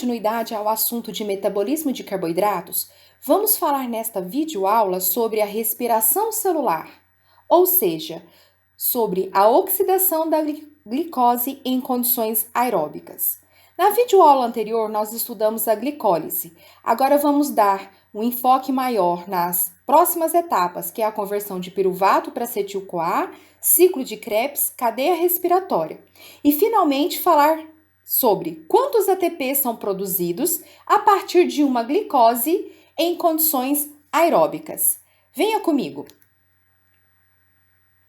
continuidade ao assunto de metabolismo de carboidratos, vamos falar nesta videoaula sobre a respiração celular, ou seja, sobre a oxidação da glicose em condições aeróbicas. Na videoaula anterior, nós estudamos a glicólise. Agora vamos dar um enfoque maior nas próximas etapas, que é a conversão de piruvato para acetil-CoA, ciclo de Krebs, cadeia respiratória. E, finalmente, falar sobre quantos ATPs são produzidos a partir de uma glicose em condições aeróbicas. Venha comigo!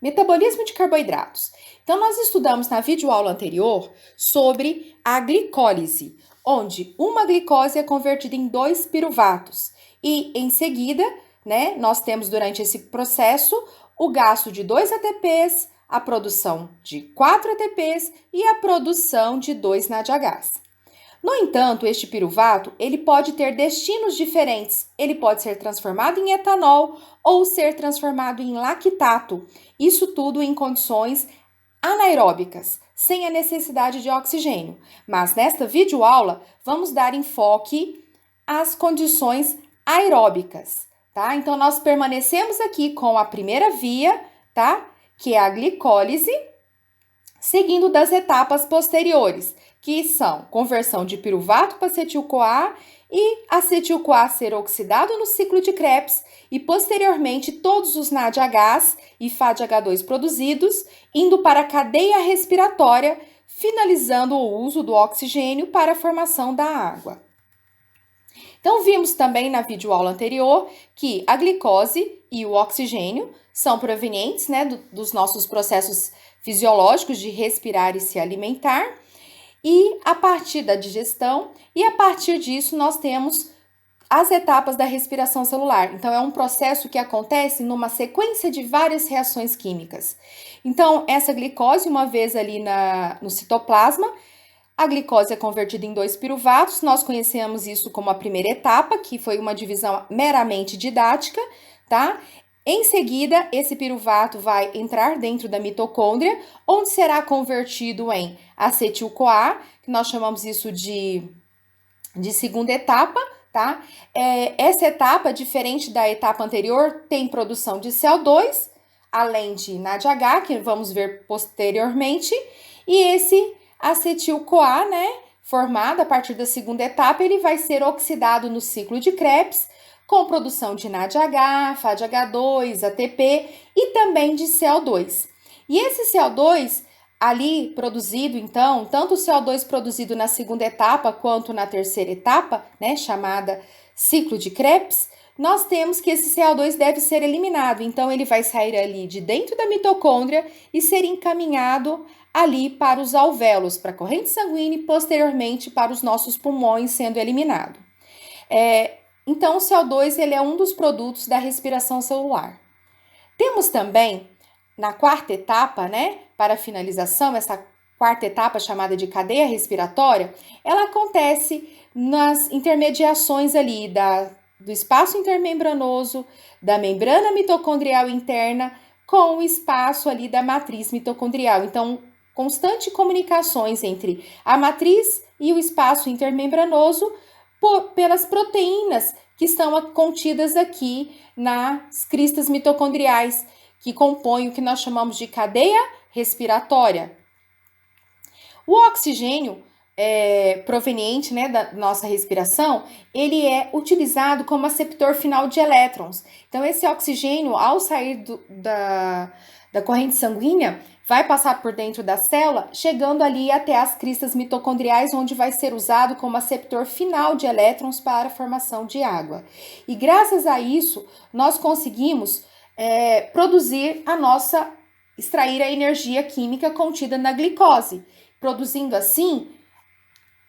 Metabolismo de carboidratos. Então, nós estudamos na videoaula anterior sobre a glicólise, onde uma glicose é convertida em 2 piruvatos. E, em seguida, nós temos durante esse processo o gasto de 2 ATPs, a produção de 4 ATPs e a produção de 2 NADHs. No entanto, este piruvato, ele pode ter destinos diferentes. Ele pode ser transformado em etanol ou ser transformado em lactato. Isso tudo em condições anaeróbicas, sem a necessidade de oxigênio. Mas nesta videoaula, vamos dar enfoque às condições aeróbicas, tá? Então, nós permanecemos aqui com a primeira via, tá? Que é a glicólise, seguindo das etapas posteriores, que são conversão de piruvato para acetil-CoA e acetil-CoA ser oxidado no ciclo de Krebs e, posteriormente, todos os NADHs e FADH2 produzidos indo para a cadeia respiratória, finalizando o uso do oxigênio para a formação da água. Então, vimos também na videoaula anterior que a glicose e o oxigênio são provenientes dos nossos processos fisiológicos de respirar e se alimentar, e a partir da digestão, e a partir disso nós temos as etapas da respiração celular. Então, é um processo que acontece numa sequência de várias reações químicas. Então, essa glicose, uma vez ali no citoplasma, a glicose é convertida em 2 piruvatos, nós conhecemos isso como a primeira etapa, que foi uma divisão meramente didática, tá? Em seguida, esse piruvato vai entrar dentro da mitocôndria, onde será convertido em acetil-CoA, que nós chamamos isso de segunda etapa, tá? Essa etapa, diferente da etapa anterior, tem produção de CO2, além de NADH, que vamos ver posteriormente, e esse acetil-CoA, formado a partir da segunda etapa, ele vai ser oxidado no ciclo de Krebs, com produção de NADH, FADH2, ATP e também de CO2. E esse CO2 ali produzido, então, tanto o CO2 produzido na segunda etapa quanto na terceira etapa, chamada ciclo de Krebs, nós temos que esse CO2 deve ser eliminado. Então, ele vai sair ali de dentro da mitocôndria e ser encaminhado ali para os alvéolos, para a corrente sanguínea e posteriormente para os nossos pulmões sendo eliminado. Então, o CO2 ele é um dos produtos da respiração celular. Temos também, na quarta etapa, para a finalização, essa quarta etapa chamada de cadeia respiratória, ela acontece nas intermediações ali do espaço intermembranoso, da membrana mitocondrial interna, com o espaço ali da matriz mitocondrial. Então, constante comunicações entre a matriz e o espaço intermembranoso pelas proteínas que estão contidas aqui nas cristas mitocondriais, que compõem o que nós chamamos de cadeia respiratória. O oxigênio proveniente da nossa respiração, ele é utilizado como aceptor final de elétrons. Então, esse oxigênio, ao sair da corrente sanguínea, vai passar por dentro da célula, chegando ali até as cristas mitocondriais, onde vai ser usado como aceptor final de elétrons para a formação de água. E graças a isso, nós conseguimos extrair a energia química contida na glicose, produzindo assim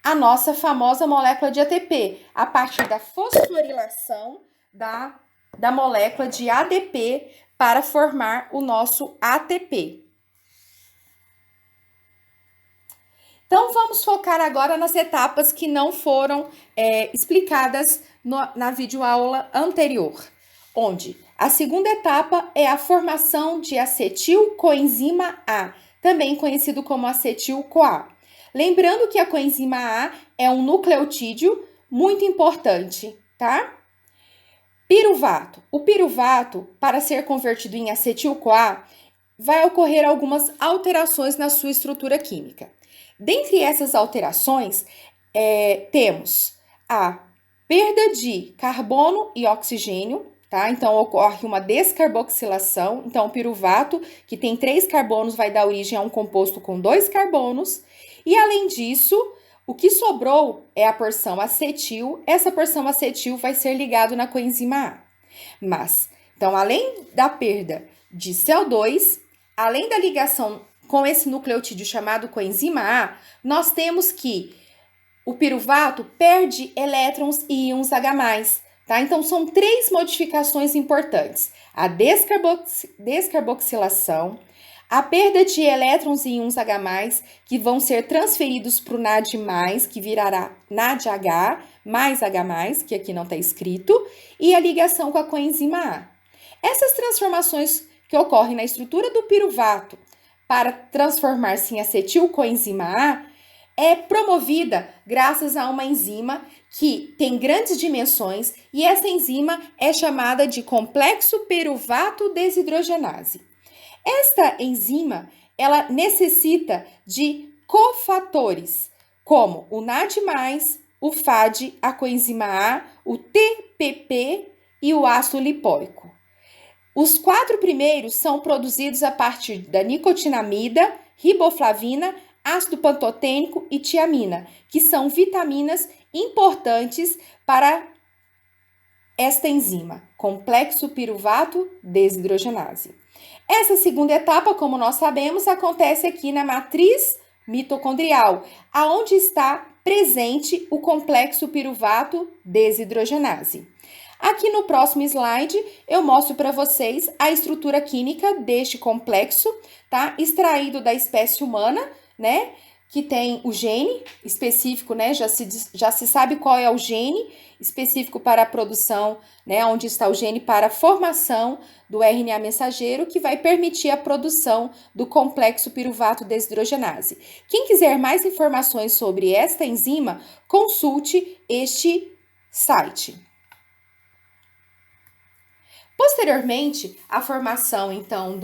a nossa famosa molécula de ATP, a partir da fosforilação da molécula de ADP para formar o nosso ATP. Então, vamos focar agora nas etapas que não foram explicadas na videoaula anterior, onde a segunda etapa é a formação de acetil-coenzima A, também conhecido como acetil-CoA. Lembrando que a coenzima A é um nucleotídeo muito importante, tá? Piruvato. O piruvato, para ser convertido em acetil-CoA, vai ocorrer algumas alterações na sua estrutura química. Dentre essas alterações, temos a perda de carbono e oxigênio, tá? Então, ocorre uma descarboxilação. Então, o piruvato, que tem 3 carbonos, vai dar origem a um composto com 2 carbonos. E, além disso, o que sobrou é a porção acetil. Essa porção acetil vai ser ligada na coenzima A. Mas, então, além da perda de CO2, além da ligação com esse nucleotídeo chamado coenzima A, nós temos que o piruvato perde elétrons e íons H+, tá? Então, são 3 modificações importantes. A descarboxilação, a perda de elétrons e íons H+, que vão ser transferidos para o NAD+, que virará NADH, mais H+, que aqui não está escrito, e a ligação com a coenzima A. Essas transformações que ocorrem na estrutura do piruvato para transformar-se em acetil-coenzima A é promovida graças a uma enzima que tem grandes dimensões e essa enzima é chamada de complexo piruvato desidrogenase. Esta enzima, ela necessita de cofatores, como o NAD+, o FAD, a coenzima A, o TPP e o ácido lipóico. Os 4 primeiros são produzidos a partir da nicotinamida, riboflavina, ácido pantotênico e tiamina, que são vitaminas importantes para esta enzima, complexo piruvato desidrogenase. Essa segunda etapa, como nós sabemos, acontece aqui na matriz mitocondrial, aonde está presente o complexo piruvato desidrogenase. Aqui no próximo slide, eu mostro para vocês a estrutura química deste complexo, tá? Extraído da espécie humana, né? Que tem o gene específico, né? Já se sabe qual é o gene específico para a produção, né? Onde está o gene para a formação do RNA mensageiro, que vai permitir a produção do complexo piruvato desidrogenase. Quem quiser mais informações sobre esta enzima, consulte este site. Posteriormente, a formação, então,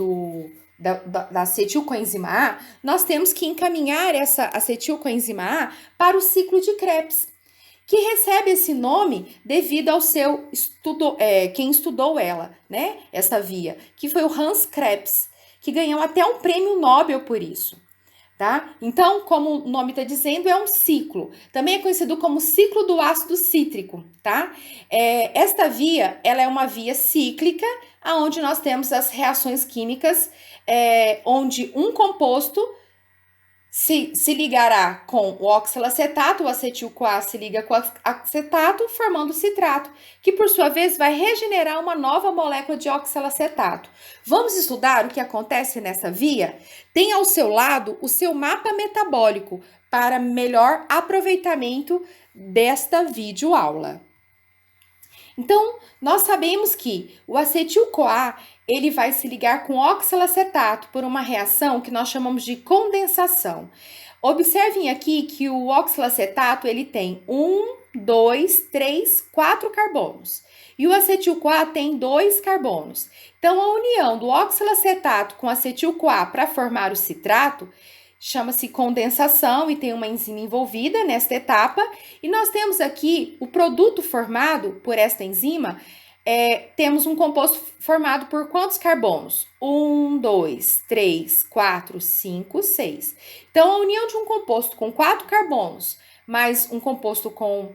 da acetilcoenzima A, nós temos que encaminhar essa acetilcoenzima A para o ciclo de Krebs, que recebe esse nome devido ao seu quem estudou ela, né? Essa via, que foi o Hans Krebs, que ganhou até um prêmio Nobel por isso. Tá? Então, como o nome está dizendo, é um ciclo. Também é conhecido como ciclo do ácido cítrico, tá? Esta via, ela é uma via cíclica, onde nós temos as reações químicas, onde um composto se ligará com o oxalacetato, o acetil-CoA se liga com o acetato, formando citrato, que por sua vez vai regenerar uma nova molécula de oxalacetato. Vamos estudar o que acontece nessa via? Tem ao seu lado o seu mapa metabólico para melhor aproveitamento desta videoaula. Então, nós sabemos que o acetil-CoA ele vai se ligar com oxalacetato por uma reação que nós chamamos de condensação. Observem aqui que o oxalacetato ele tem 1, 2, 3, 4 carbonos. E o acetil-CoA tem 2 carbonos. Então, a união do oxalacetato com acetil-CoA para formar o citrato chama-se condensação e tem uma enzima envolvida nesta etapa. E nós temos aqui o produto formado por esta enzima, temos um composto formado por quantos carbonos? 1, 2, 3, 4, 5, 6. Então, a união de um composto com 4 carbonos mais um composto com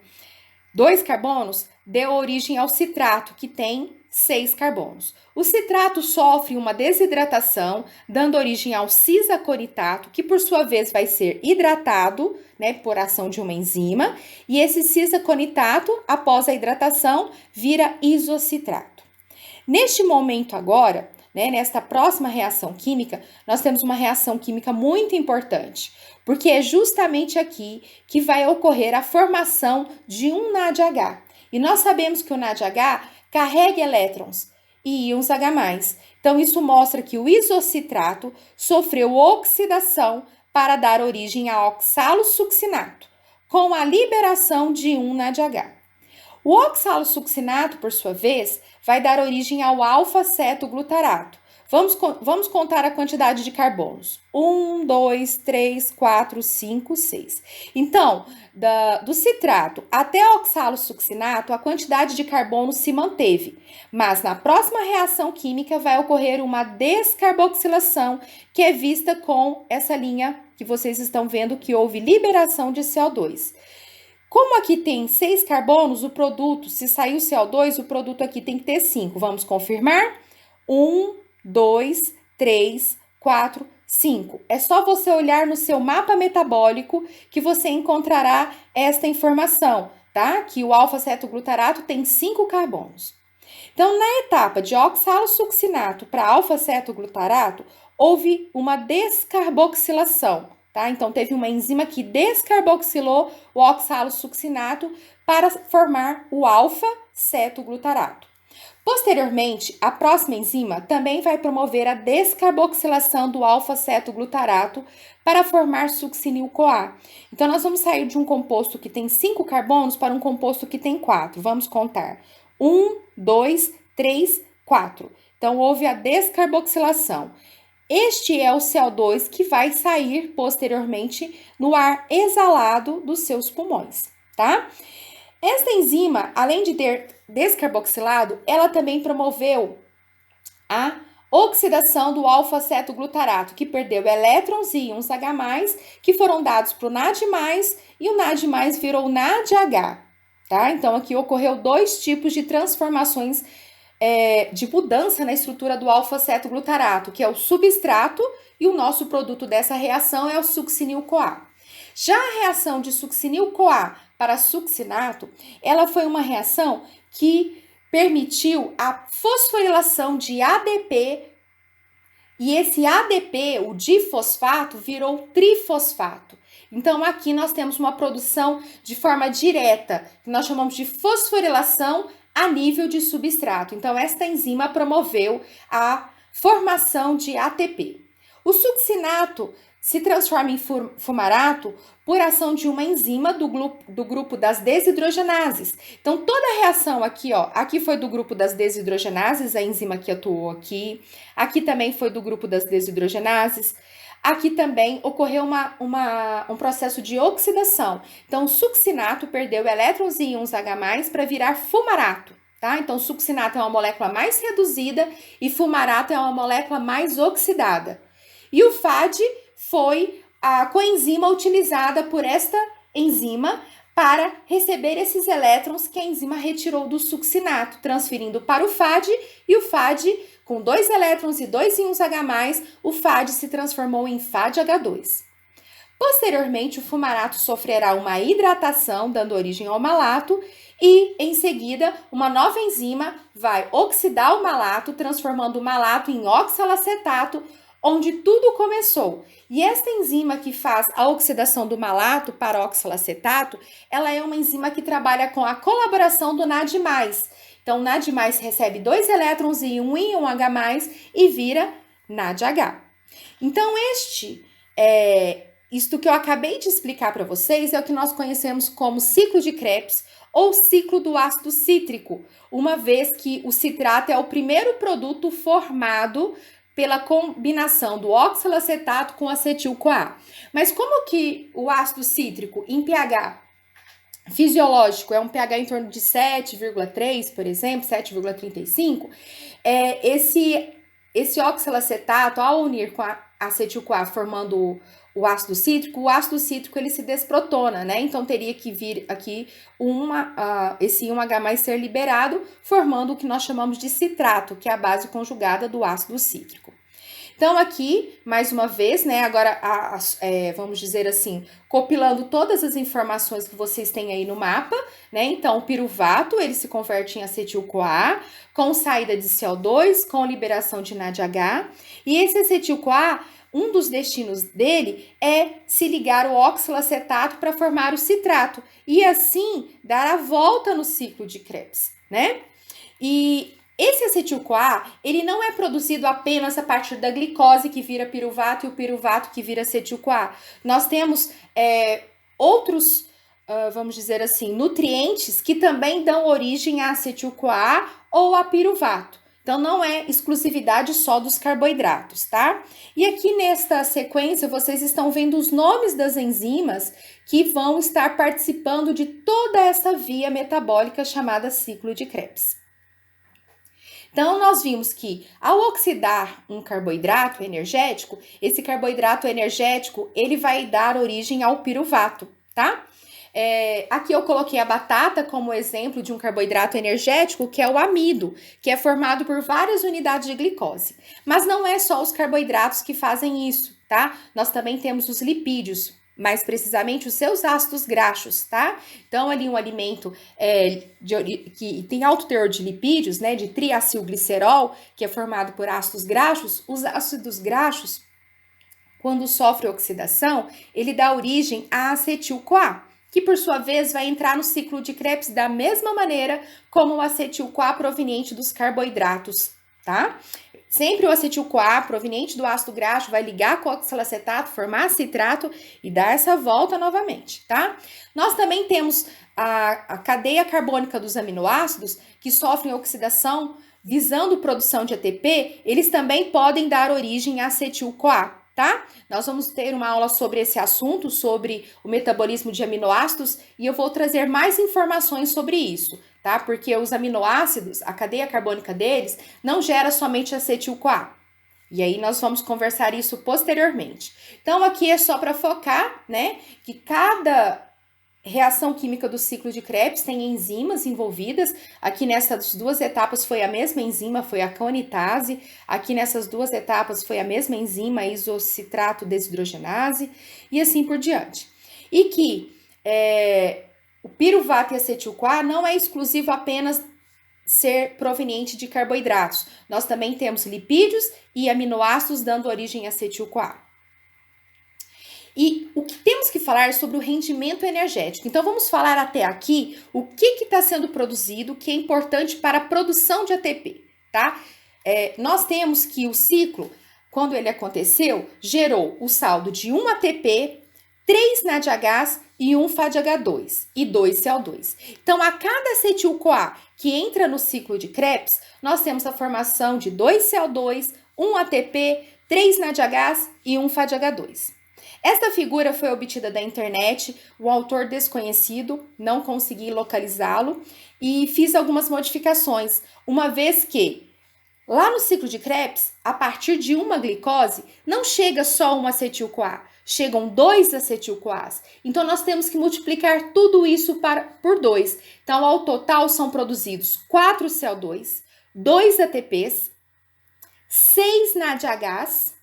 2 carbonos deu origem ao citrato, que tem 6 carbonos. O citrato sofre uma desidratação, dando origem ao cisaconitato, que por sua vez vai ser hidratado, né, por ação de uma enzima, e esse cisaconitato, após a hidratação, vira isocitrato. Neste momento agora, né, nesta próxima reação química, nós temos uma reação química muito importante, porque é justamente aqui que vai ocorrer a formação de um NADH. E nós sabemos que o NADH carrega elétrons e íons H+. Então, isso mostra que o isocitrato sofreu oxidação para dar origem a oxalosuccinato, com a liberação de um NADH. O oxalosuccinato, por sua vez, vai dar origem ao alfa-cetoglutarato. Vamos contar a quantidade de carbonos. 1, 2, 3, 4, 5, 6. Então, do citrato até o oxalosuccinato, a quantidade de carbono se manteve. Mas na próxima reação química vai ocorrer uma descarboxilação, que é vista com essa linha que vocês estão vendo, que houve liberação de CO2. Como aqui tem 6 carbonos, o produto, se saiu CO2, o produto aqui tem que ter 5. Vamos confirmar? 1, 2, 3, 4, 5. É só você olhar no seu mapa metabólico que você encontrará esta informação, tá? Que o alfa-cetoglutarato tem 5 carbonos. Então, na etapa de oxalosuccinato para alfa-cetoglutarato, houve uma descarboxilação, tá? Então, teve uma enzima que descarboxilou o oxalosuccinato para formar o alfa-cetoglutarato. Posteriormente, a próxima enzima também vai promover a descarboxilação do alfa-cetoglutarato para formar succinil-CoA. Então, nós vamos sair de um composto que tem 5 carbonos para um composto que tem 4. Vamos contar. 1, 2, 3, 4. Então, houve a descarboxilação. Este é o CO2 que vai sair posteriormente no ar exalado dos seus pulmões, tá? Esta enzima, além de ter descarboxilado, ela também promoveu a oxidação do alfa-cetoglutarato, que perdeu elétrons e íons H+, que foram dados para o NAD+, e o NAD+, virou NADH, tá? Então, aqui ocorreu 2 tipos de transformações de mudança na estrutura do alfa-cetoglutarato, que é o substrato, e o nosso produto dessa reação é o succinil-CoA. Já a reação de succinil-CoA para succinato, ela foi uma reação que permitiu a fosforilação de ADP, e esse ADP, o difosfato, virou trifosfato. Então, aqui nós temos uma produção de forma direta, que nós chamamos de fosforilação a nível de substrato. Então, esta enzima promoveu a formação de ATP. O succinato se transforma em fumarato por ação de uma enzima do grupo das desidrogenases. Então, toda a reação aqui, ó, aqui foi do grupo das desidrogenases, a enzima que atuou aqui. Aqui também foi do grupo das desidrogenases. Aqui também ocorreu um processo de oxidação. Então, o succinato perdeu elétrons e íons H+, para virar fumarato, tá? Então, o succinato é uma molécula mais reduzida e fumarato é uma molécula mais oxidada. E o FAD foi a coenzima utilizada por esta enzima para receber esses elétrons que a enzima retirou do succinato, transferindo para o FAD, e o FAD, com 2 elétrons e 2 íons H+, o FAD se transformou em FADH2. Posteriormente, o fumarato sofrerá uma hidratação, dando origem ao malato, e, em seguida, uma nova enzima vai oxidar o malato, transformando o malato em oxalacetato, onde tudo começou. E esta enzima que faz a oxidação do malato para oxalacetato, ela é uma enzima que trabalha com a colaboração do NAD+. Então, o NAD+, recebe 2 elétrons e um íon H+, e vira NADH. Então, isto que eu acabei de explicar para vocês é o que nós conhecemos como ciclo de Krebs ou ciclo do ácido cítrico, uma vez que o citrato é o primeiro produto formado pela combinação do oxalacetato com acetil-CoA. Mas como que o ácido cítrico em pH fisiológico é um pH em torno de 7,3, por exemplo, 7,35, esse oxalacetato, ao unir com a acetil-CoA formando o ácido cítrico ele se desprotona, né? Então teria que vir aqui esse íon H+ ser liberado, formando o que nós chamamos de citrato, que é a base conjugada do ácido cítrico. Então, aqui, mais uma vez, né, agora, vamos dizer assim, compilando todas as informações que vocês têm aí no mapa, né, então, o piruvato, ele se converte em acetil-CoA, com saída de CO2, com liberação de NADH, e esse acetil-CoA, um dos destinos dele é se ligar ao oxalacetato para formar o citrato, e assim, dar a volta no ciclo de Krebs, né? E Esse acetil-CoA, ele não é produzido apenas a partir da glicose que vira piruvato e o piruvato que vira acetil-CoA. Nós temos outros, vamos dizer assim, nutrientes que também dão origem a acetil-CoA ou a piruvato. Então, não é exclusividade só dos carboidratos, tá? E aqui nesta sequência, vocês estão vendo os nomes das enzimas que vão estar participando de toda essa via metabólica chamada ciclo de Krebs. Então, nós vimos que ao oxidar um carboidrato energético, esse carboidrato energético, ele vai dar origem ao piruvato, tá? Aqui eu coloquei a batata como exemplo de um carboidrato energético, que é o amido, que é formado por várias unidades de glicose. Mas não é só os carboidratos que fazem isso, tá? Nós também temos os lipídios, mais precisamente os seus ácidos graxos, tá? Então, ali um alimento que tem alto teor de lipídios, né, de triacilglicerol, que é formado por ácidos graxos, os ácidos graxos, quando sofre oxidação, ele dá origem a acetil-CoA, que por sua vez vai entrar no ciclo de Krebs da mesma maneira como o acetil-CoA proveniente dos carboidratos, tá? Sempre o acetil-CoA proveniente do ácido graxo vai ligar com o oxalacetato, formar citrato e dar essa volta novamente, tá? Nós também temos a cadeia carbônica dos aminoácidos que sofrem oxidação visando produção de ATP, eles também podem dar origem a acetil-CoA, tá? Nós vamos ter uma aula sobre esse assunto, sobre o metabolismo de aminoácidos, e eu vou trazer mais informações sobre isso, tá? Porque os aminoácidos, a cadeia carbônica deles, não gera somente acetil-CoA. E aí nós vamos conversar isso posteriormente. Então, aqui é só para focar, né, que cada reação química do ciclo de Krebs tem enzimas envolvidas. Aqui nessas duas etapas foi a mesma enzima, foi a conitase. Aqui nessas duas etapas foi a mesma enzima, a isocitrato desidrogenase, e assim por diante. E que o piruvato e acetil-CoA não é exclusivo apenas ser proveniente de carboidratos. Nós também temos lipídios e aminoácidos dando origem a acetil-CoA. E o que temos que falar é sobre o rendimento energético. Então, vamos falar até aqui o que está sendo produzido, que é importante para a produção de ATP, tá? Nós temos que o ciclo, quando ele aconteceu, gerou o saldo de 1 ATP, 3 NADH e 1 FADH2 e 2 CO2. Então, a cada acetil-CoA que entra no ciclo de Krebs, nós temos a formação de 2 CO2, 1 ATP, 3 NADH e 1 FADH2. Esta figura foi obtida da internet, o autor desconhecido, não consegui localizá-lo e fiz algumas modificações, uma vez que lá no ciclo de Krebs, a partir de uma glicose, não chega só um acetil-CoA, chegam 2 acetil-CoAs. Então, nós temos que multiplicar tudo isso por 2. Então, ao total, são produzidos 4 CO2, 2 ATPs, 6 NADHs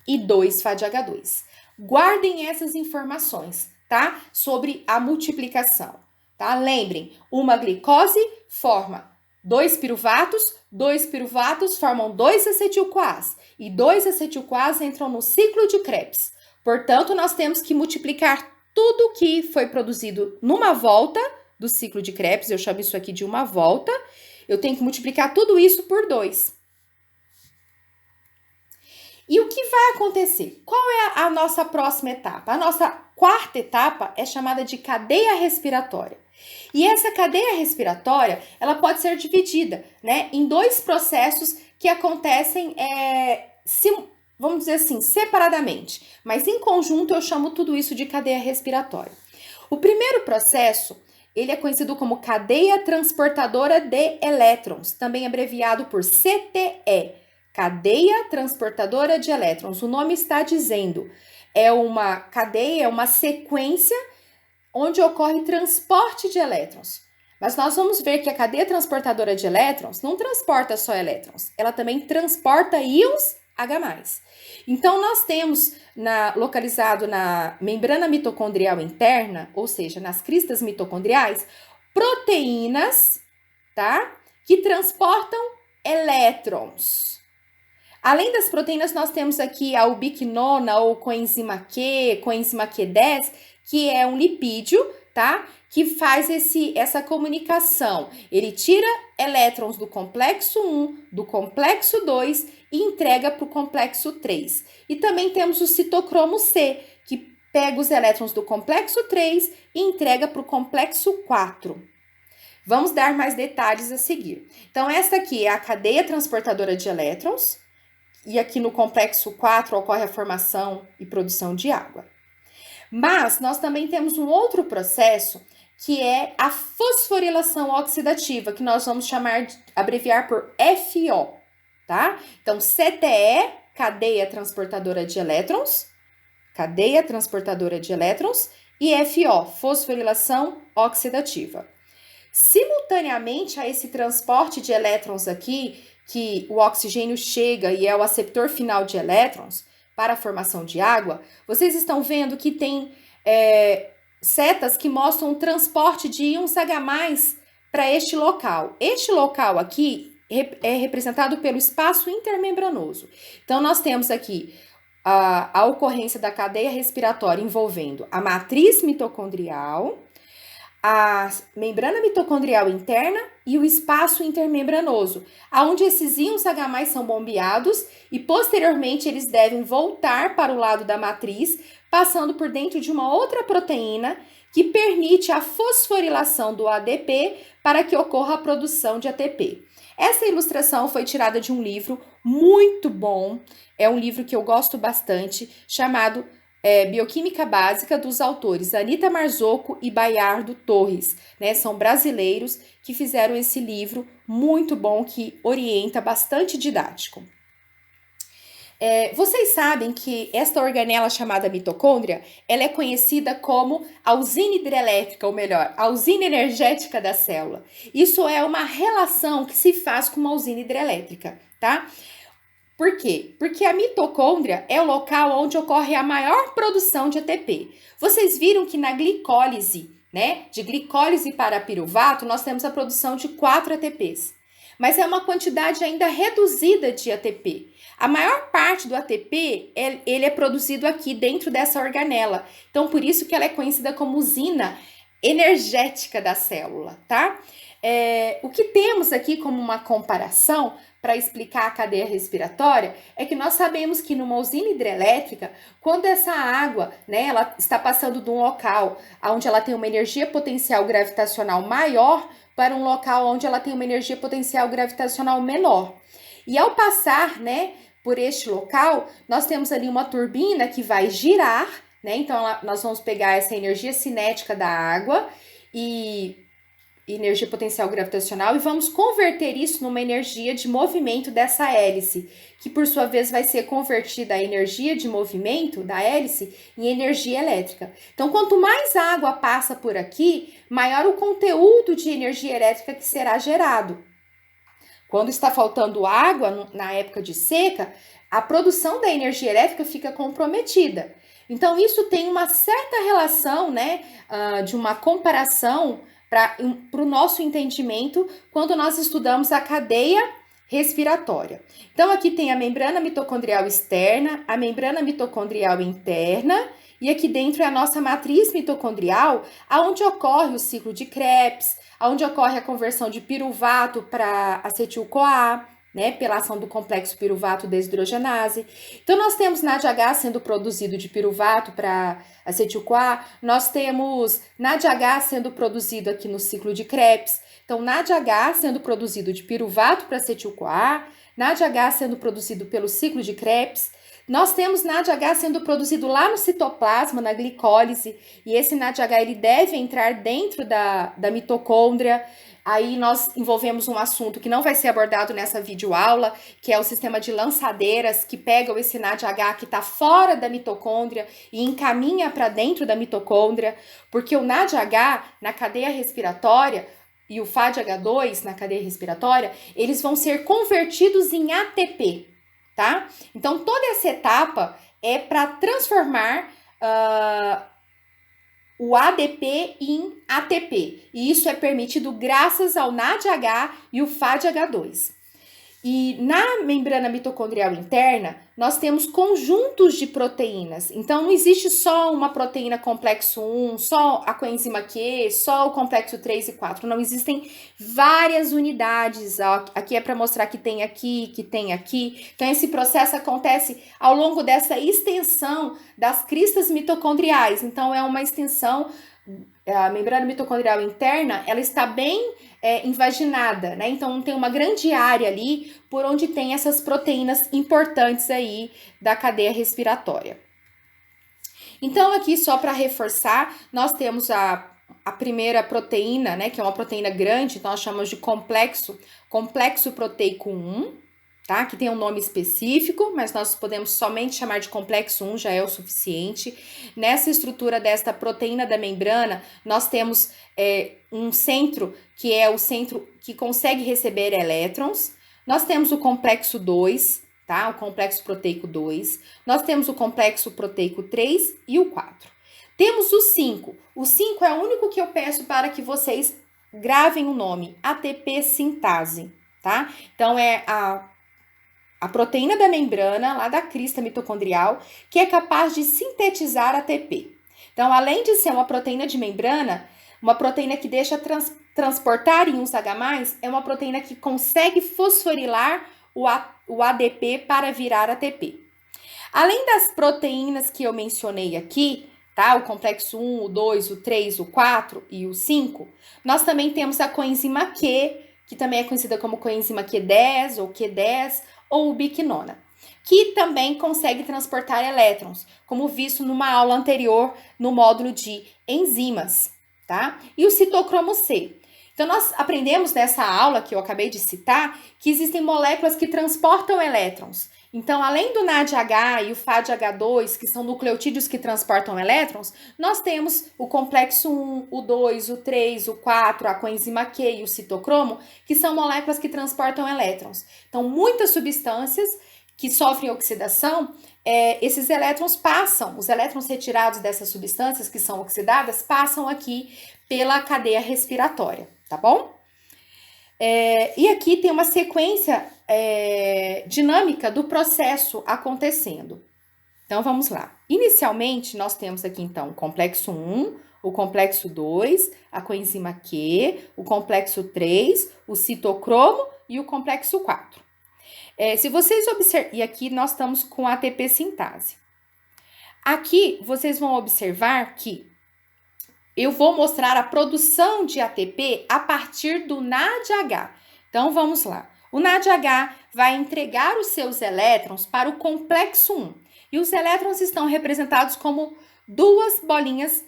e 2 FADH2. Guardem essas informações, tá? Sobre a multiplicação, tá? Lembrem, uma glicose forma 2 piruvatos formam 2 acetil-CoAs e 2 acetil-CoAs entram no ciclo de Krebs. Portanto, nós temos que multiplicar tudo que foi produzido numa volta do ciclo de Krebs, eu chamo isso aqui de uma volta, eu tenho que multiplicar tudo isso por 2. E o que vai acontecer? Qual é a nossa próxima etapa? A nossa quarta etapa é chamada de cadeia respiratória. E essa cadeia respiratória, ela pode ser dividida, né, em 2 processos que acontecem, vamos dizer assim, separadamente. Mas em conjunto eu chamo tudo isso de cadeia respiratória. O primeiro processo, ele é conhecido como cadeia transportadora de elétrons, também abreviado por CTE. Cadeia transportadora de elétrons. O nome está dizendo, é uma cadeia, é uma sequência onde ocorre transporte de elétrons. Mas nós vamos ver que a cadeia transportadora de elétrons não transporta só elétrons, ela também transporta íons H+. Então, nós temos localizado na membrana mitocondrial interna, ou seja, nas cristas mitocondriais, proteínas, tá? Que transportam elétrons. Além das proteínas, nós temos aqui a ubiquinona ou coenzima Q, coenzima Q10, que é um lipídio, tá? Que faz essa comunicação. Ele tira elétrons do complexo 1, do complexo 2 e entrega para o complexo 3. E também temos o citocromo C, que pega os elétrons do complexo 3 e entrega para o complexo 4. Vamos dar mais detalhes a seguir. Então, esta aqui é a cadeia transportadora de elétrons, e aqui no complexo 4 ocorre a formação e produção de água. Mas nós também temos um outro processo, que é a fosforilação oxidativa, que nós vamos abreviar por FO, tá? Então, CTE, cadeia transportadora de elétrons, e FO, fosforilação oxidativa. Simultaneamente a esse transporte de elétrons aqui, que o oxigênio chega e é o aceptor final de elétrons para a formação de água, vocês estão vendo que tem setas que mostram o transporte de íons H+ para este local. Este local aqui é representado pelo espaço intermembranoso. Então, nós temos aqui a ocorrência da cadeia respiratória envolvendo a matriz mitocondrial, a membrana mitocondrial interna e o espaço intermembranoso, onde esses íons H+ são bombeados e posteriormente eles devem voltar para o lado da matriz, passando por dentro de uma outra proteína que permite a fosforilação do ADP para que ocorra a produção de ATP. Essa ilustração foi tirada de um livro muito bom, é um livro que eu gosto bastante, chamado Bioquímica Básica, dos autores Anita Marzocco e Baiardo Torres, né? São brasileiros que fizeram esse livro muito bom, que orienta, bastante didático. Vocês sabem que esta organela chamada mitocôndria, ela é conhecida como a usina hidrelétrica, ou melhor, a usina energética da célula. Isso é uma relação que se faz com uma usina hidrelétrica, tá? Por quê? Porque a mitocôndria é o local onde ocorre a maior produção de ATP. Vocês viram que na glicólise, né, de glicólise para piruvato, nós temos a produção de 4 ATPs. Mas é uma quantidade ainda reduzida de ATP. A maior parte do ATP, ele é produzido aqui dentro dessa organela. Então, por isso que ela é conhecida como usina energética da célula, tá? O que temos aqui como uma comparação para explicar a cadeia respiratória é que nós sabemos que numa usina hidrelétrica, quando essa água, né, ela está passando de um local onde ela tem uma energia potencial gravitacional maior para um local onde ela tem uma energia potencial gravitacional menor. E ao passar, né, por este local, nós temos ali uma turbina que vai girar, né? Então nós vamos pegar essa energia cinética da água e energia potencial gravitacional e vamos converter isso numa energia de movimento dessa hélice, que por sua vez vai ser convertida a energia de movimento da hélice em energia elétrica. Então, quanto mais água passa por aqui, maior o conteúdo de energia elétrica que será gerado. Quando está faltando água, na época de seca, a produção da energia elétrica fica comprometida. Então, isso tem uma certa relação, né, de uma comparação para o nosso entendimento quando nós estudamos a cadeia respiratória. Então, aqui tem a membrana mitocondrial externa, a membrana mitocondrial interna, e aqui dentro é a nossa matriz mitocondrial, onde ocorre o ciclo de Krebs, onde ocorre a conversão de piruvato para acetil-CoA, né, pela ação do complexo piruvato desidrogenase. Então, nós temos NADH sendo produzido de piruvato para acetil-CoA, nós temos NADH sendo produzido aqui no ciclo de Krebs. Então, NADH sendo produzido de piruvato para acetil-CoA, NADH sendo produzido pelo ciclo de Krebs. Nós temos NADH sendo produzido lá no citoplasma, na glicólise, e esse NADH ele deve entrar dentro da mitocôndria. Aí nós envolvemos um assunto que não vai ser abordado nessa videoaula, que é o sistema de lançadeiras, que pegam esse NADH que está fora da mitocôndria e encaminha para dentro da mitocôndria, porque o NADH na cadeia respiratória e o FADH2 na cadeia respiratória, eles vão ser convertidos em ATP, tá? Então, toda essa etapa é para transformar o ADP em ATP. E isso é permitido graças ao NADH e o FADH2. E na membrana mitocondrial interna, nós temos conjuntos de proteínas. Então, não existe só uma proteína complexo 1, só a coenzima Q, só o complexo 3 e 4. Não, existem várias unidades. Aqui é para mostrar que tem aqui, que tem aqui. Então, esse processo acontece ao longo dessa extensão das cristas mitocondriais. Então, é uma extensão, a membrana mitocondrial interna, ela está bem invaginada, né? Então tem uma grande área ali por onde tem essas proteínas importantes aí da cadeia respiratória. Então aqui só para reforçar, nós temos a primeira proteína, né, que é uma proteína grande, então nós chamamos de complexo proteico 1, tá? Que tem um nome específico, mas nós podemos somente chamar de complexo 1, já é o suficiente. Nessa estrutura desta proteína da membrana, nós temos um centro, que é o centro que consegue receber elétrons. Nós temos o complexo 2, tá? O complexo proteico 2. Nós temos o complexo proteico 3 e o 4. Temos o 5. O 5 é o único que eu peço para que vocês gravem o nome, ATP sintase, tá? Então, é a proteína da membrana, lá da crista mitocondrial, que é capaz de sintetizar ATP. Então, além de ser uma proteína de membrana, uma proteína que deixa transportar íons H+, é uma proteína que consegue fosforilar o ADP para virar ATP. Além das proteínas que eu mencionei aqui, tá? O complexo 1, o 2, o 3, o 4 e o 5, nós também temos a coenzima Q, que também é conhecida como coenzima Q10 ou Q10, ou ubiquinona, que também consegue transportar elétrons, como visto numa aula anterior no módulo de enzimas, tá? E o citocromo C. Então, nós aprendemos nessa aula que eu acabei de citar que existem moléculas que transportam elétrons. Então, além do NADH e o FADH2, que são nucleotídeos que transportam elétrons, nós temos o complexo 1, o 2, o 3, o 4, a coenzima Q e o citocromo, que são moléculas que transportam elétrons. Então, muitas substâncias que sofrem oxidação, esses elétrons passam, os elétrons retirados dessas substâncias que são oxidadas, passam aqui pela cadeia respiratória, tá bom? E aqui tem uma sequência dinâmica do processo acontecendo. Então, vamos lá. Inicialmente, nós temos aqui, então, o complexo 1, o complexo 2, a coenzima Q, o complexo 3, o citocromo e o complexo 4. Se vocês observarem, e aqui nós estamos com a ATP sintase. Aqui, vocês vão observar que eu vou mostrar a produção de ATP a partir do NADH. Então, vamos lá. O NADH vai entregar os seus elétrons para o complexo 1. E os elétrons estão representados como duas bolinhas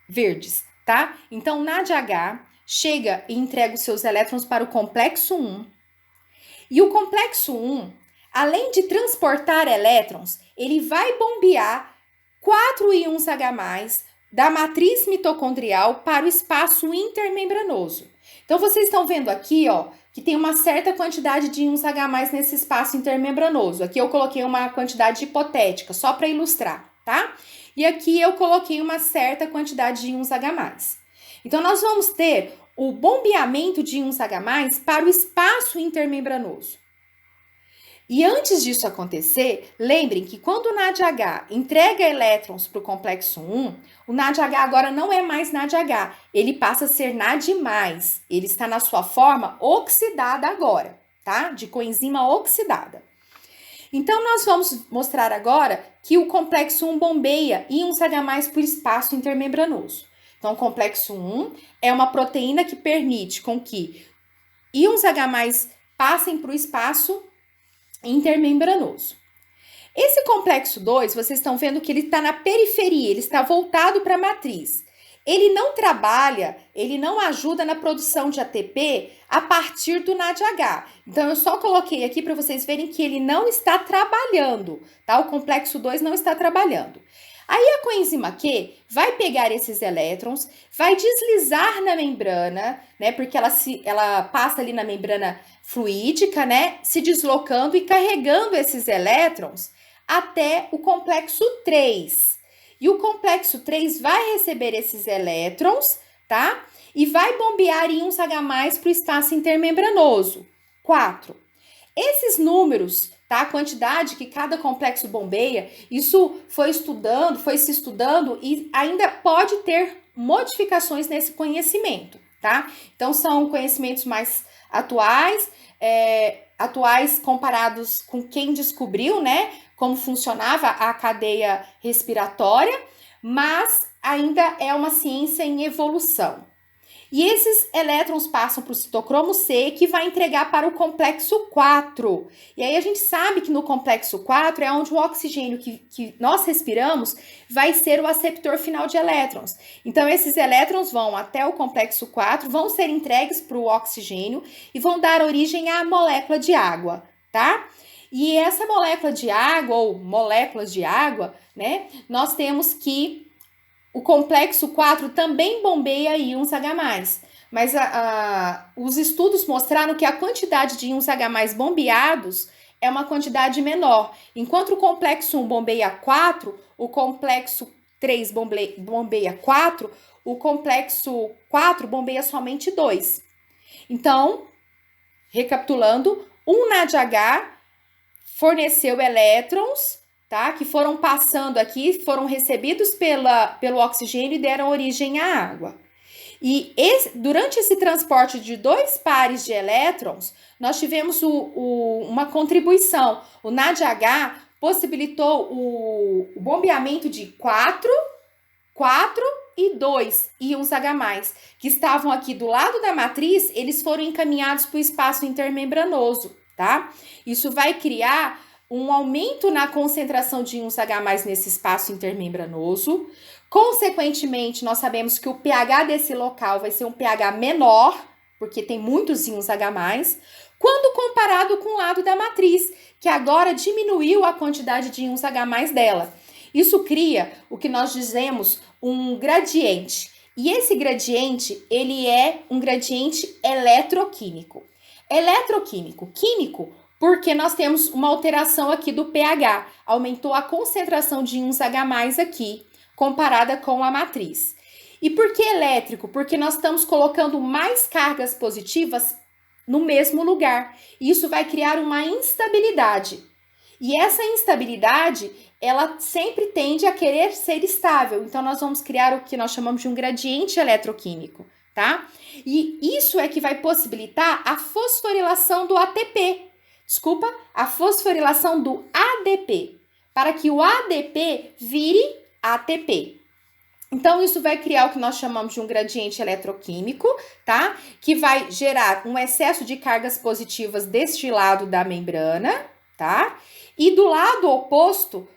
verdes, tá? Então, o NADH chega e entrega os seus elétrons para o complexo 1. E o complexo 1, além de transportar elétrons, ele vai bombear 4 íons H+, da matriz mitocondrial para o espaço intermembranoso. Então, vocês estão vendo aqui, ó, que tem uma certa quantidade de íons H+ nesse espaço intermembranoso. Aqui eu coloquei uma quantidade hipotética, só para ilustrar, tá? E aqui eu coloquei uma certa quantidade de íons H+. Então, nós vamos ter o bombeamento de íons H+ para o espaço intermembranoso. E antes disso acontecer, lembrem que quando o NADH entrega elétrons para o complexo 1, o NADH agora não é mais NADH, ele passa a ser NAD+, ele está na sua forma oxidada agora, tá? De coenzima oxidada. Então, nós vamos mostrar agora que o complexo 1 bombeia íons H+ por espaço intermembranoso. Então, o complexo 1 é uma proteína que permite com que íons H+ passem para o espaço intermembranoso. Esse complexo 2, vocês estão vendo que ele está na periferia, ele está voltado para a matriz. Ele não trabalha, ele não ajuda na produção de ATP a partir do NADH. Então, eu só coloquei aqui para vocês verem que ele não está trabalhando, tá? O complexo 2 não está trabalhando. Aí, a coenzima Q vai pegar esses elétrons, vai deslizar na membrana, né? Porque ela passa ali na membrana fluídica, né? Se deslocando e carregando esses elétrons até o complexo 3. E o complexo 3 vai receber esses elétrons, tá? E vai bombear íons H+ para o espaço intermembranoso. 4. Esses números, tá? A quantidade que cada complexo bombeia, isso foi se estudando e ainda pode ter modificações nesse conhecimento, tá? Então, são conhecimentos mais atuais, atuais comparados com quem descobriu, né? Como funcionava a cadeia respiratória, mas ainda é uma ciência em evolução. E esses elétrons passam para o citocromo C, que vai entregar para o complexo 4. E aí a gente sabe que no complexo 4 é onde o oxigênio que nós respiramos vai ser o aceptor final de elétrons. Então, esses elétrons vão até o complexo 4, vão ser entregues para o oxigênio e vão dar origem à molécula de água, tá? E essa molécula de água, ou moléculas de água, né, nós temos que o complexo 4 também bombeia íons H+, mas os estudos mostraram que a quantidade de íons H+ bombeados é uma quantidade menor. Enquanto o complexo 1 bombeia 4, o complexo 3 bombeia 4, o complexo 4 bombeia somente 2. Então, recapitulando, um NADH forneceu elétrons, tá? Que foram passando aqui, foram recebidos pelo oxigênio e deram origem à água. E durante esse transporte de 2 pares de elétrons, nós tivemos uma contribuição. O NADH possibilitou o bombeamento de 4 e 2 íons H+, que estavam aqui do lado da matriz, eles foram encaminhados para o espaço intermembranoso, tá? Isso vai criar um aumento na concentração de íons H+ nesse espaço intermembranoso. Consequentemente, nós sabemos que o pH desse local vai ser um pH menor, porque tem muitos íons H+, quando comparado com o lado da matriz, que agora diminuiu a quantidade de íons H+ dela. Isso cria o que nós dizemos um gradiente. E esse gradiente, ele é um gradiente eletroquímico. Químico, porque nós temos uma alteração aqui do pH. Aumentou a concentração de íons H+ aqui, comparada com a matriz. E por que elétrico? Porque nós estamos colocando mais cargas positivas no mesmo lugar. E isso vai criar uma instabilidade. E essa instabilidade, ela sempre tende a querer ser estável. Então, nós vamos criar o que nós chamamos de um gradiente eletroquímico, tá? E isso é que vai possibilitar a fosforilação do ATP. A fosforilação do ADP, para que o ADP vire ATP. Então, isso vai criar o que nós chamamos de um gradiente eletroquímico, tá? Que vai gerar um excesso de cargas positivas deste lado da membrana, tá? E do lado oposto,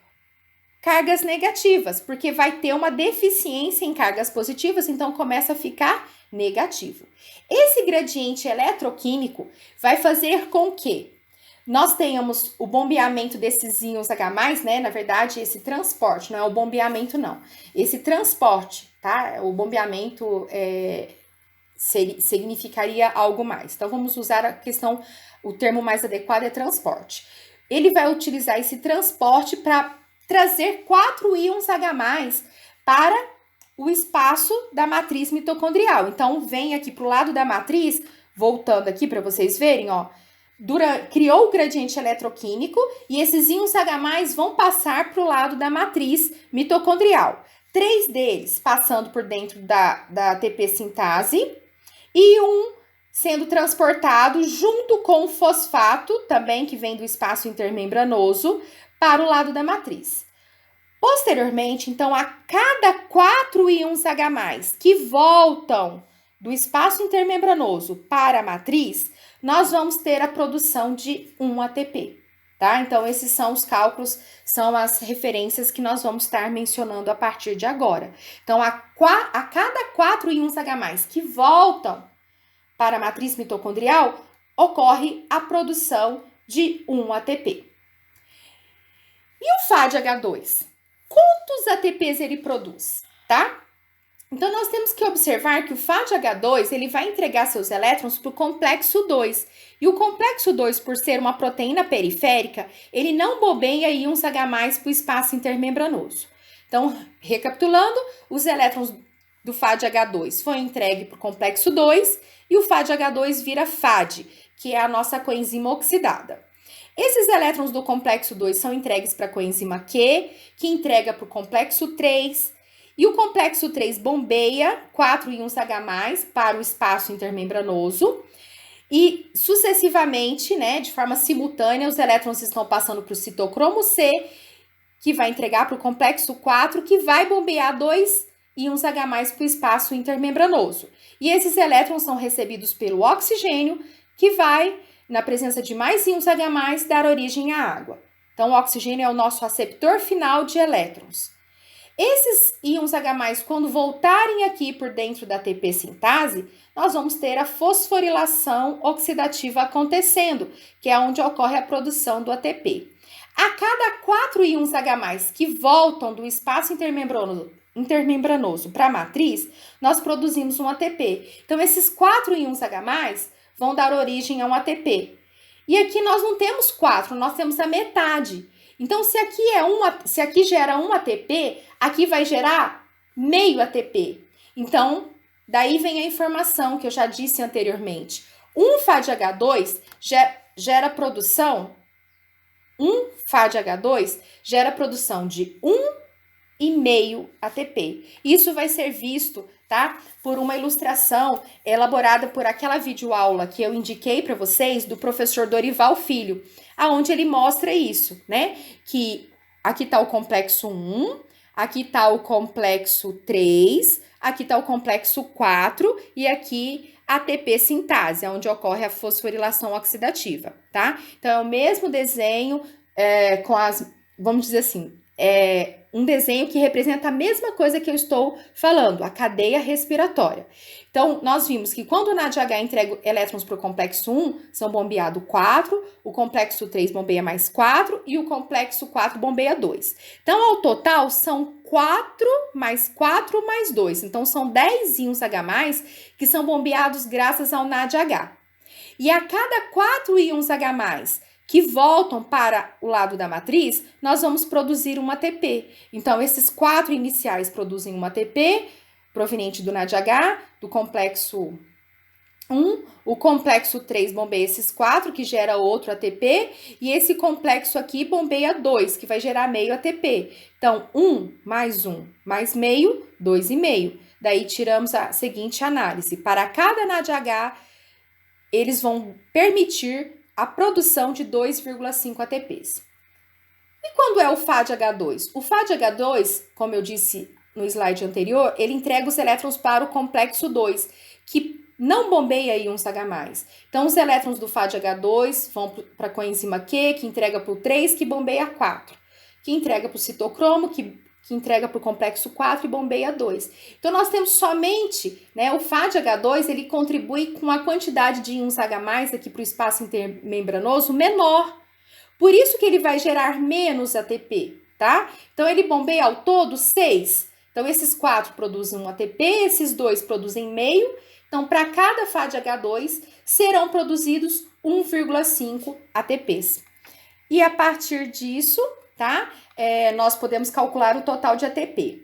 cargas negativas, porque vai ter uma deficiência em cargas positivas, então começa a ficar negativo. Esse gradiente eletroquímico vai fazer com que nós tenhamos o bombeamento desses íons H+, né? Na verdade, esse transporte, não é o bombeamento, não. Esse transporte, tá? O bombeamento significaria algo mais. Então, vamos usar o termo mais adequado é transporte. Ele vai utilizar esse transporte para trazer 4 íons H+ para o espaço da matriz mitocondrial. Então, vem aqui para o lado da matriz, voltando aqui para vocês verem, ó. Criou o gradiente eletroquímico e esses íons H+ vão passar para o lado da matriz mitocondrial. 3 deles passando por dentro da ATP sintase e um sendo transportado junto com o fosfato, também que vem do espaço intermembranoso, para o lado da matriz. Posteriormente, então, a cada 4 íons H+ que voltam do espaço intermembranoso para a matriz, nós vamos ter a produção de 1 ATP, tá? Então, esses são os cálculos, são as referências que nós vamos estar mencionando a partir de agora. Então, a cada 4 íons H+ que voltam para a matriz mitocondrial, ocorre a produção de 1 ATP. E o FADH2? Quantos ATPs ele produz, tá? Então, nós temos que observar que o FADH2, ele vai entregar seus elétrons para o complexo 2. E o complexo 2, por ser uma proteína periférica, ele não bombeia íons H+ para o espaço intermembranoso. Então, recapitulando, os elétrons do FADH2 foi entregue para o complexo 2 e o FADH2 vira FAD, que é a nossa coenzima oxidada. Esses elétrons do complexo 2 são entregues para a coenzima Q, que entrega para o complexo 3, e o complexo 3 bombeia 4 íons H+, para o espaço intermembranoso, e sucessivamente, né, de forma simultânea, os elétrons estão passando para o citocromo C, que vai entregar para o complexo 4, que vai bombear 2 íons H+ para o espaço intermembranoso. E esses elétrons são recebidos pelo oxigênio, que vai, na presença de mais íons H+, dar origem à água. Então, o oxigênio é o nosso aceptor final de elétrons. Esses íons H+, quando voltarem aqui por dentro da ATP sintase, nós vamos ter a fosforilação oxidativa acontecendo, que é onde ocorre a produção do ATP. A cada 4 íons H+, que voltam do espaço intermembranoso para a matriz, nós produzimos um ATP. Então, esses 4 íons H+, vão dar origem a um ATP. E aqui nós não temos 4, nós temos a metade. Então, se aqui gera um ATP, aqui vai gerar meio ATP. Então, daí vem a informação que eu já disse anteriormente. Um FADH2 gera produção, um FADH2 gera produção de 1,5 ATP. Isso vai ser visto, tá? Por uma ilustração elaborada por aquela videoaula que eu indiquei para vocês do professor Dorival Filho, aonde ele mostra isso, né? Que aqui tá o complexo 1, aqui tá o complexo 3, aqui tá o complexo 4 e aqui ATP sintase, onde ocorre a fosforilação oxidativa, tá? Então, é o mesmo desenho com as, vamos dizer assim, um desenho que representa a mesma coisa que eu estou falando, a cadeia respiratória. Então, nós vimos que quando o NADH entrega elétrons para o complexo 1, são bombeados 4, o complexo 3 bombeia mais 4 e o complexo 4 bombeia 2. Então, ao total, são 4 mais 4 mais 2. Então, são 10 íons H+, que são bombeados graças ao NADH. E a cada 4 íons H+, que voltam para o lado da matriz, nós vamos produzir um ATP. Então, esses 4 iniciais produzem um ATP, proveniente do NADH, do complexo 1, o complexo 3 bombeia esses 4, que gera outro ATP, e esse complexo aqui bombeia 2, que vai gerar meio ATP. Então, 1 mais meio, 2,5. Daí, tiramos a seguinte análise. Para cada NADH, eles vão permitir a produção de 2,5 ATPs. E quando é o FADH2? O FADH2, como eu disse no slide anterior, ele entrega os elétrons para o complexo 2, que não bombeia íons H+. Então, os elétrons do FADH2 vão para a coenzima Q, que entrega para o 3, que bombeia 4, que entrega para o citocromo, que entrega para o complexo 4 e bombeia 2. Então, nós temos somente, né, o FADH2, ele contribui com a quantidade de íons H+, aqui para o espaço intermembranoso menor. Por isso que ele vai gerar menos ATP, tá? Então, ele bombeia ao todo 6. Então, esses 4 produzem um ATP, esses 2 produzem meio. Então, para cada FADH2, serão produzidos 1,5 ATPs. E a partir disso, tá? Nós podemos calcular o total de ATP.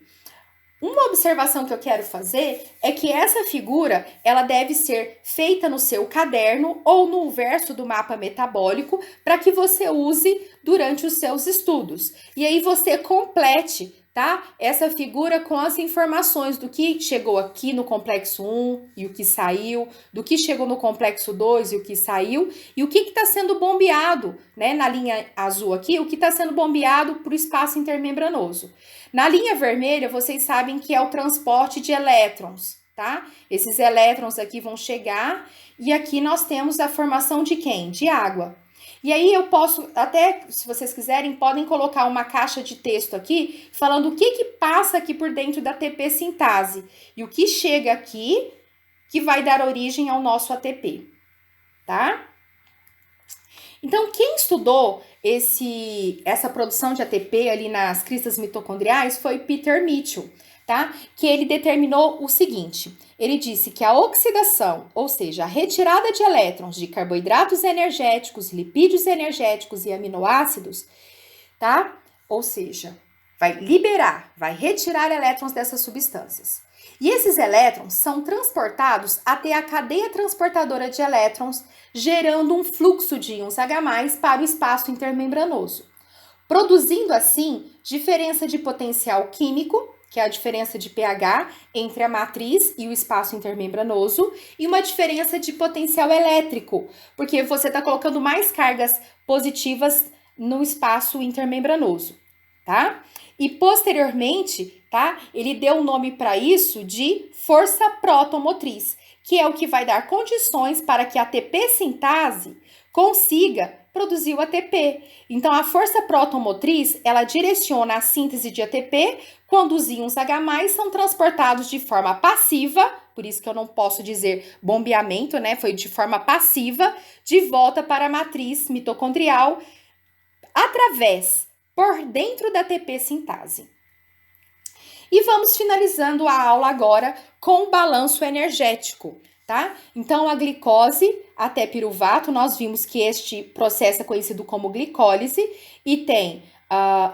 Uma observação que eu quero fazer é que essa figura, ela deve ser feita no seu caderno ou no verso do mapa metabólico para que você use durante os seus estudos. E aí você complete, tá? Essa figura com as informações do que chegou aqui no complexo 1 e o que saiu, do que chegou no complexo 2 e o que saiu, e o que está sendo bombeado, né? Na linha azul aqui, o que está sendo bombeado para o espaço intermembranoso. Na linha vermelha, vocês sabem que é o transporte de elétrons, tá? Esses elétrons aqui vão chegar e aqui nós temos a formação de quem? De água. E aí eu posso, até se vocês quiserem, podem colocar uma caixa de texto aqui, falando o que passa aqui por dentro da ATP sintase e o que chega aqui que vai dar origem ao nosso ATP, tá? Então, quem estudou essa produção de ATP ali nas cristas mitocondriais foi Peter Mitchell, tá? Que ele determinou o seguinte, ele disse que a oxidação, ou seja, a retirada de elétrons de carboidratos energéticos, lipídios energéticos e aminoácidos, tá? Ou seja, vai liberar, vai retirar elétrons dessas substâncias. E esses elétrons são transportados até a cadeia transportadora de elétrons, gerando um fluxo de íons H+ para o espaço intermembranoso, produzindo assim diferença de potencial químico, que é a diferença de pH entre a matriz e o espaço intermembranoso, e uma diferença de potencial elétrico, porque você está colocando mais cargas positivas no espaço intermembranoso, tá? E posteriormente, tá? Ele deu o nome para isso de força protomotriz, que é o que vai dar condições para que a ATP sintase consiga produzir o ATP. Então, a força protomotriz, ela direciona a síntese de ATP quando os íons H+ são transportados de forma passiva, por isso que eu não posso dizer bombeamento, né? Foi de forma passiva, de volta para a matriz mitocondrial, por dentro da ATP sintase. E vamos finalizando a aula agora com o balanço energético, tá? Então, a glicose até piruvato, nós vimos que este processo é conhecido como glicólise e tem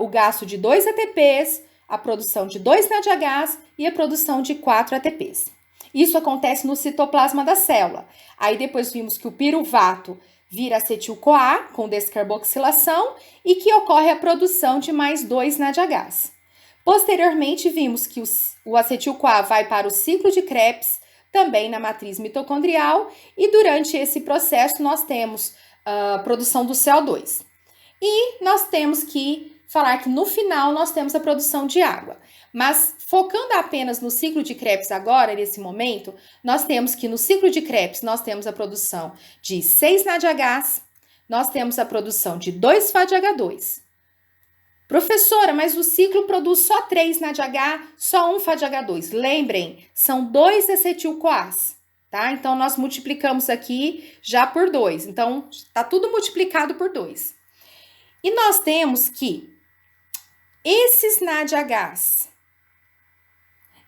o gasto de 2 ATPs, a produção de 2 NADH e a produção de 4 ATPs. Isso acontece no citoplasma da célula. Aí depois vimos que o piruvato vira acetil-CoA com descarboxilação e que ocorre a produção de mais 2 NADHs. Posteriormente, vimos que o acetil-CoA vai para o ciclo de Krebs, também na matriz mitocondrial, e durante esse processo nós temos a produção do CO2. E nós temos que falar que no final nós temos a produção de água. Mas focando apenas no ciclo de Krebs agora, nesse momento, nós temos que no ciclo de Krebs nós temos a produção de 6 NADHs, nós temos a produção de 2 FADH2. Professora, mas o ciclo produz só 3 NADH, só 1 FADH2. Lembrem, são 2 acetil-CoAs, tá? Então, nós multiplicamos aqui já por 2. Então, tá tudo multiplicado por 2. E nós temos que esses NADHs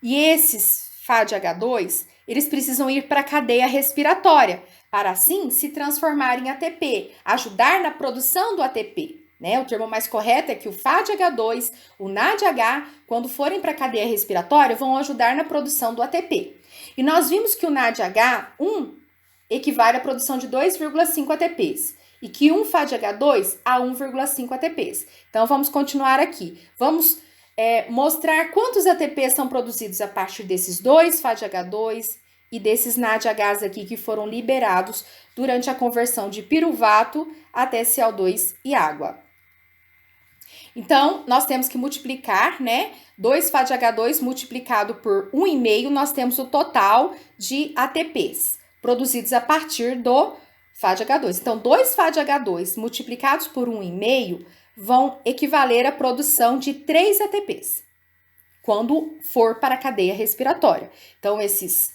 e esses FADH2, eles precisam ir para a cadeia respiratória, para assim se transformar em ATP, ajudar na produção do ATP. Né? O termo mais correto é que o FADH2, o NADH, quando forem para a cadeia respiratória, vão ajudar na produção do ATP. E nós vimos que o NADH1 equivale à produção de 2,5 ATPs e que um FADH2 a 1,5 ATPs. Então, vamos continuar aqui. Vamos mostrar quantos ATPs são produzidos a partir desses 2 FADH2 e desses NADHs aqui que foram liberados durante a conversão de piruvato até CO2 e água. Então, nós temos que multiplicar, né? 2 FADH2 multiplicado por 1,5, nós temos o total de ATPs produzidos a partir do FADH2. Então, 2 FADH2 multiplicados por 1,5 vão equivaler à produção de 3 ATPs, quando for para a cadeia respiratória. Então, esses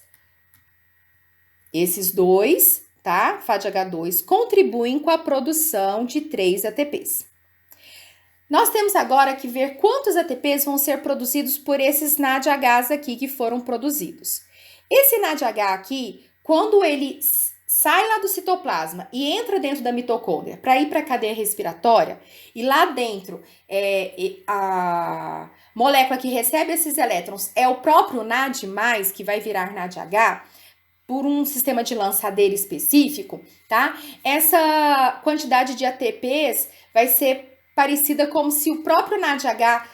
2, tá? FADH2 contribuem com a produção de 3 ATPs. Nós temos agora que ver quantos ATPs vão ser produzidos por esses NADHs aqui que foram produzidos. Esse NADH aqui, quando ele sai lá do citoplasma e entra dentro da mitocôndria para ir para a cadeia respiratória, e lá dentro a molécula que recebe esses elétrons é o próprio NAD+, que vai virar NADH, por um sistema de lançadeira específico, tá? Essa quantidade de ATPs vai ser parecida como se o próprio NADH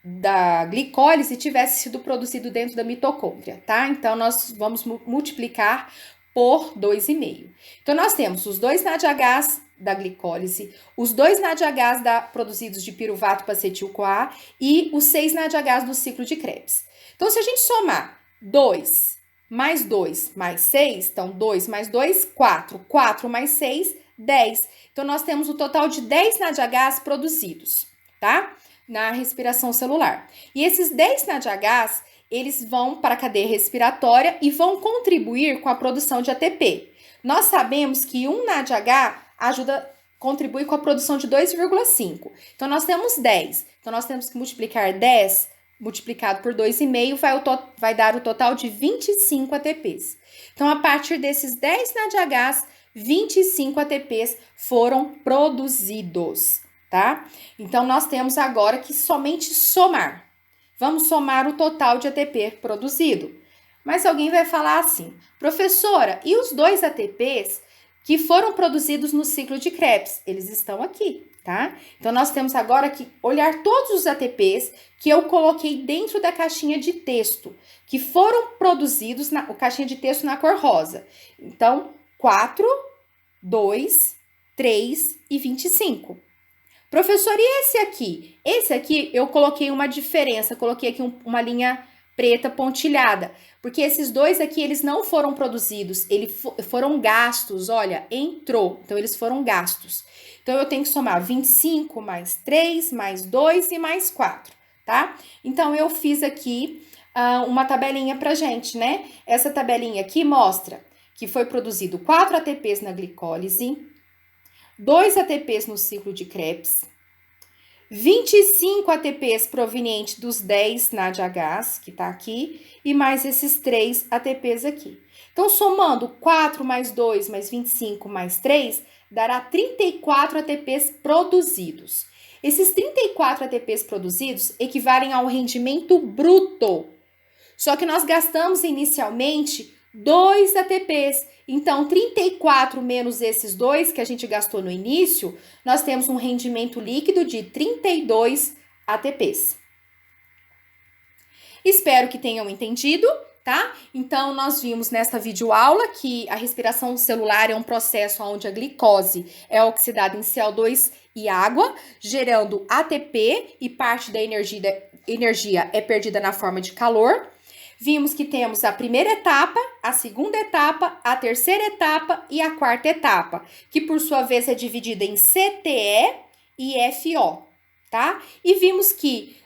da glicólise tivesse sido produzido dentro da mitocôndria, tá? Então, nós vamos multiplicar por 2,5. Então, nós temos os 2 NADHs da glicólise, os 2 NADHs produzidos de piruvato para acetil-CoA e os 6 NADHs do ciclo de Krebs. Então, se a gente somar 2 mais 2 mais 6, então 2 mais 2, 4. 4 mais 6, 10. Então, nós temos o total de 10 NADHs produzidos, tá? Na respiração celular. E esses 10 NADHs, eles vão para a cadeia respiratória e vão contribuir com a produção de ATP. Nós sabemos que um NADH contribui com a produção de 2,5. Então, nós temos 10. Então, nós temos que multiplicar 10 multiplicado por 2,5 vai dar o total de 25 ATPs. Então, a partir desses 10 NADHs, 25 ATPs foram produzidos, tá? Então, nós temos agora que somente somar. Vamos somar o total de ATP produzido. Mas alguém vai falar assim, professora, e os 2 ATPs que foram produzidos no ciclo de Krebs? Eles estão aqui, tá? Então, nós temos agora que olhar todos os ATPs que eu coloquei dentro da caixinha de texto, que foram produzidos na caixinha de texto na cor rosa. Então, 4, 2, 3 e 25. Professor, e esse aqui? Esse aqui eu coloquei uma diferença, coloquei aqui uma linha preta pontilhada, porque esses 2 aqui, eles não foram produzidos, eles foram gastos, olha, entrou, então eles foram gastos. Então, eu tenho que somar 25 mais 3, mais 2 e mais 4, tá? Então, eu fiz aqui uma tabelinha pra gente, né? Essa tabelinha aqui mostra que foi produzido 4 ATPs na glicólise, 2 ATPs no ciclo de Krebs, 25 ATPs provenientes dos 10 NADHs, que tá aqui, e mais esses 3 ATPs aqui. Então, somando 4 mais 2 mais 25 mais 3, dará 34 ATPs produzidos. Esses 34 ATPs produzidos equivalem ao rendimento bruto. Só que nós gastamos inicialmente 2 ATPs. Então, 34 menos esses 2 que a gente gastou no início, nós temos um rendimento líquido de 32 ATPs. Espero que tenham entendido, tá? Então, nós vimos nesta videoaula que a respiração celular é um processo onde a glicose é oxidada em CO2 e água, gerando ATP e parte da energia é perdida na forma de calor. Vimos que temos a primeira etapa, a segunda etapa, a terceira etapa e a quarta etapa, que por sua vez é dividida em CTE e FO, tá? E vimos que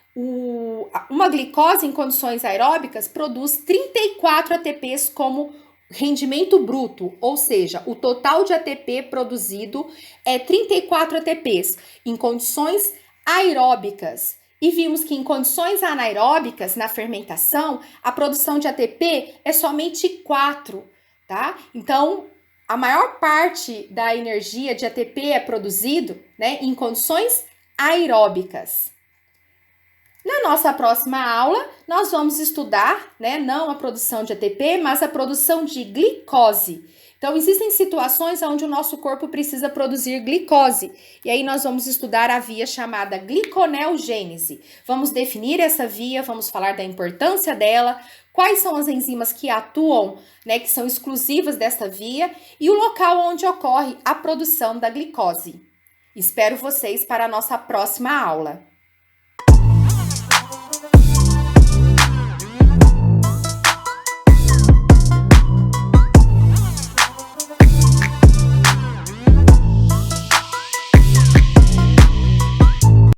uma glicose em condições aeróbicas produz 34 ATPs como rendimento bruto, ou seja, o total de ATP produzido é 34 ATPs em condições aeróbicas. E vimos que em condições anaeróbicas, na fermentação, a produção de ATP é somente 4, tá? Então, a maior parte da energia de ATP é produzido, né, em condições aeróbicas. Na nossa próxima aula, nós vamos estudar, né, não a produção de ATP, mas a produção de glicose. Então, existem situações onde o nosso corpo precisa produzir glicose. E aí, nós vamos estudar a via chamada gliconeogênese. Vamos definir essa via, vamos falar da importância dela, quais são as enzimas que atuam, né, que são exclusivas desta via, e o local onde ocorre a produção da glicose. Espero vocês para a nossa próxima aula.